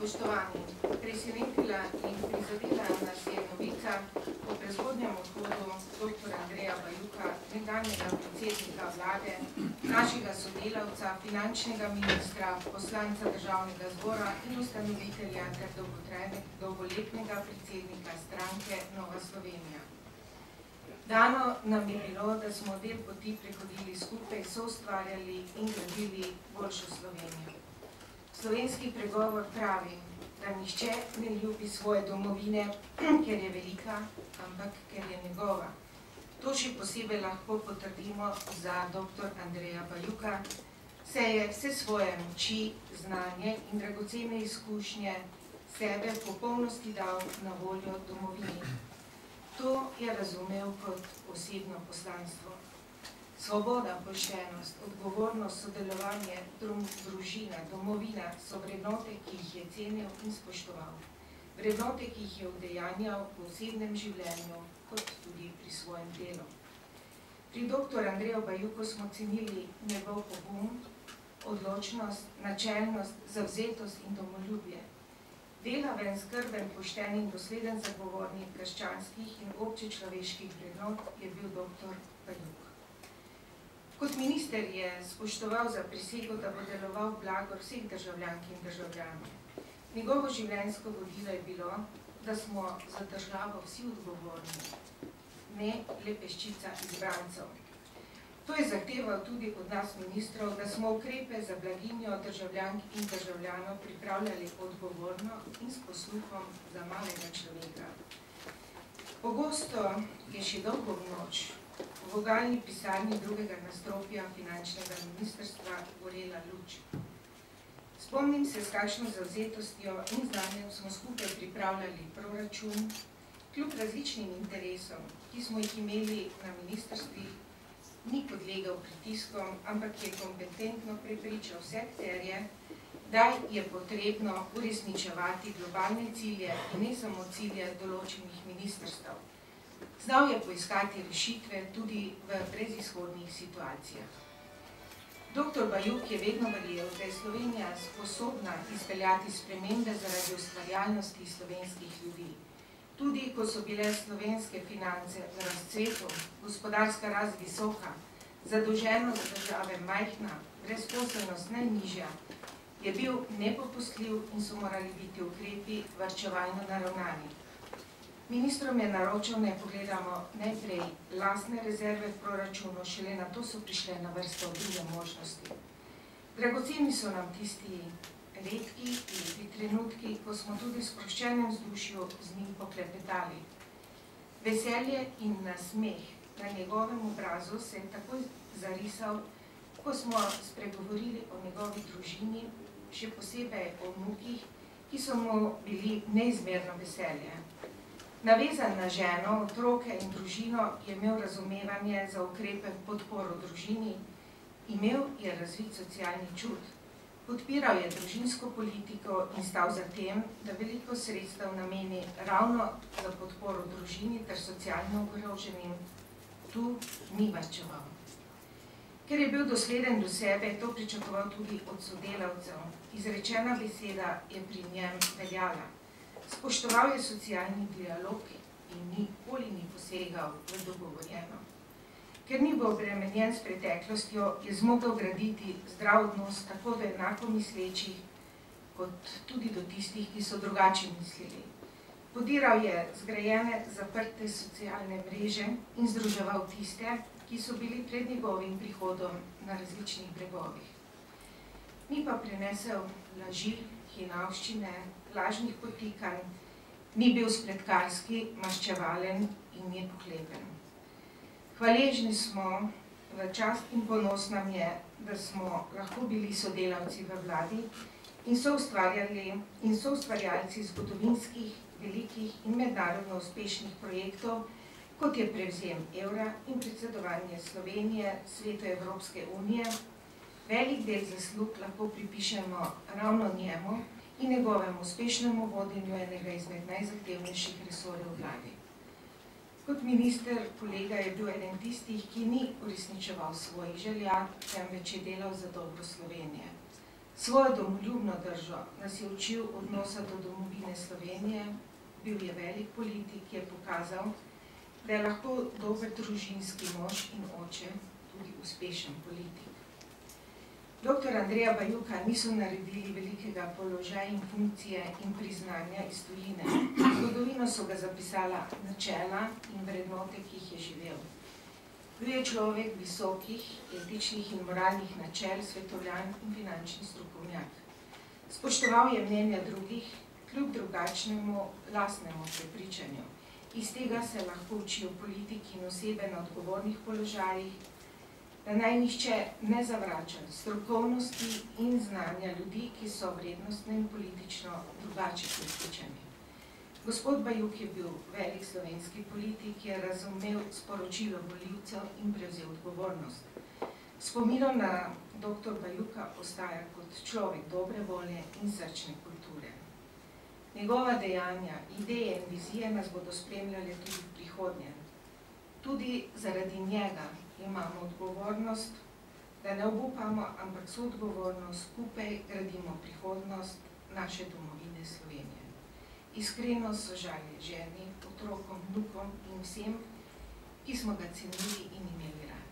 Spoštovani, presenetila in prizadela nas je novica o prezgodnjem odhodu dr. Andreja Bajuka, nekdanjega predsednika vlade, našega sodelavca, finančnega ministra, poslanca državnega zbora in ustanovitelja ter dolgoletnega predsednika stranke Nova Slovenija. Dano nam je bilo, da smo del poti prehodili skupaj, soustvarjali in gradili boljšo Slovenijo. Slovenski pregovor pravi, da nihče ne ljubi svoje domovine, ker je velika, ampak ker je njegova. To še posebej lahko potrdimo za dr. Andreja Bajuka, saj je vse svoje moči, znanje in dragocene izkušnje sebe v popolnosti dal na voljo domovini. To je razumel kot osebno poslanstvo. Svoboda, poštenost, odgovornost, sodelovanje, družina, domovina so vrednote, ki jih je cenil in spoštoval. Vrednote, ki jih je udejanjal v osebnem življenju, kot tudi pri svojem delu. Pri dr. Andreju Bajuku smo cenili njegov pogum, odločnost, načelnost, zavzetost in domoljubje. Delaven, skrben, pošten in dosleden zagovornik krščanskih in občečloveških vrednot je bil dr. Bajuk. Kot minister je spoštoval zaprisego, da bo deloval v blagor vseh državljank in državljanov. Njegovo življenjsko vodilo je bilo, da smo za državo vsi odgovorni, ne le peščica izbrancev. To je zahteval tudi od nas ministrov, da smo ukrepe za blaginjo državljank in državljanov pripravljali odgovorno in s posluhom za malega človeka. Pogosto je še dolgo v noč v vogalni pisarni drugega nadstropja finančnega ministrstva gorela luč. Spomnim se, s kakšno zavzetostjo in znanjem smo skupaj pripravljali proračun, kljub različnim interesom, ki smo jih imeli na ministrstvih, ni podlegel pritiskom, ampak je kompetentno prepričal vse akterje, da je potrebno uresničevati globalne cilje in ne samo cilje določenih ministrstev. Znal je poiskati rešitve tudi v brezizhodnih situacijah. Dr. Bajuk je vedno verjel, da je Slovenija sposobna izpeljati spremembe zaradi ustvarjalnosti slovenskih ljudi. Tudi ko so bile slovenske finance v razcvetu, gospodarska rast visoka, zadolženost države majhna, brezposelnost najnižja, je bil nepopustljiv in so morali biti ukrepi varčevalno naravnani. Ministrom je naročal, naj pogledamo najprej lastne rezerve v proračunu, šele na to so prišle na vrsto druge možnosti. Dragoceni so nam tisti redki lepi trenutki, ko smo tudi v sproščenem vzdušju z njim poklepetali. Veselje in nasmeh na njegovem obrazu se je takoj zarisal, ko smo spregovorili o njegovi družini, še posebej o vnukih, ki so mu bili neizmerno veselje. Navezan na ženo, otroke in družino je imel razumevanje za ukrepe v podporo družini, imel je razvit socialni čut. Podpiral je družinsko politiko in stal za tem, da veliko sredstev nameni ravno za podporo družini ter socialno ogroženim. Tu ni varčeval. Ker je bil dosleden do sebe, je to pričakoval tudi od sodelavcev. Izrečena beseda je pri njem veljala. Spoštoval je socialni dialog in nikoli ni posegal v dogovorjeno. Ker ni bil obremenjen s preteklostjo, je zmogel graditi zdrav odnos tako do enako mislečih, kot tudi do tistih, ki so drugače mislili. Podiral je zgrajene, zaprte socialne mreže in združeval tiste, ki so bili pred njegovim prihodom na različnih bregovih. Ni pa prinesel laži, hinavščine, lažnih podtikanj, ni bil spletkarski, maščevalen in nepohlepen. Hvaležni smo, v čast in ponos nam je, da smo lahko bili sodelavci v vladi in soustvarjalci zgodovinskih, velikih in mednarodno uspešnih projektov, kot je prevzem evra in predsedovanje Slovenije Svetu Evropske unije. Velik del zaslug lahko pripišemo ravno njemu in njegovemu uspešnemu vodenju enega izmed najzahtevnejših resorjev vladi. Kot minister, kolega je bil eden tistih, ki ni uresničeval svojih želja, temveč je delal za dobro Slovenije. Svojo domoljubno držo nas je učil odnosa do domovine Slovenije, bil je velik politik, ki je pokazal, da je lahko dober družinski mož in oče tudi uspešen politik. Dr. Andreja Bajuka niso naredili velikega položaja in funkcije in priznanja iz tujine. V zgodovino so ga zapisala načela in vrednote, ki jih je živel. Bil je človek visokih, etičnih in moralnih načel, svetovljan in finančni strokovnjak. Spoštoval je mnenja drugih, kljub drugačnemu lastnemu prepričanju. Iz tega se lahko učijo politiki in osebe na odgovornih položajih, da naj nihče ne zavrača strokovnosti in znanja ljudi, ki so vrednostno in politično drugače prepričani. Gospod Bajuk je bil velik slovenski politik, ki je razumel sporočilo volivcev in prevzel odgovornost. Spominom na dr. Bajuka ostaja kot človek dobre volje in srčne kulture. Njegova dejanja, ideje in vizije nas bodo spremljale tudi v prihodnje. Tudi zaradi njega imamo odgovornost, da ne obupamo, ampak soodgovornost skupaj gradimo prihodnost naše domovine Slovenije. Iskreno sožalje ženi, otrokom, vnukom in vsem, ki smo ga cenili in imeli radi.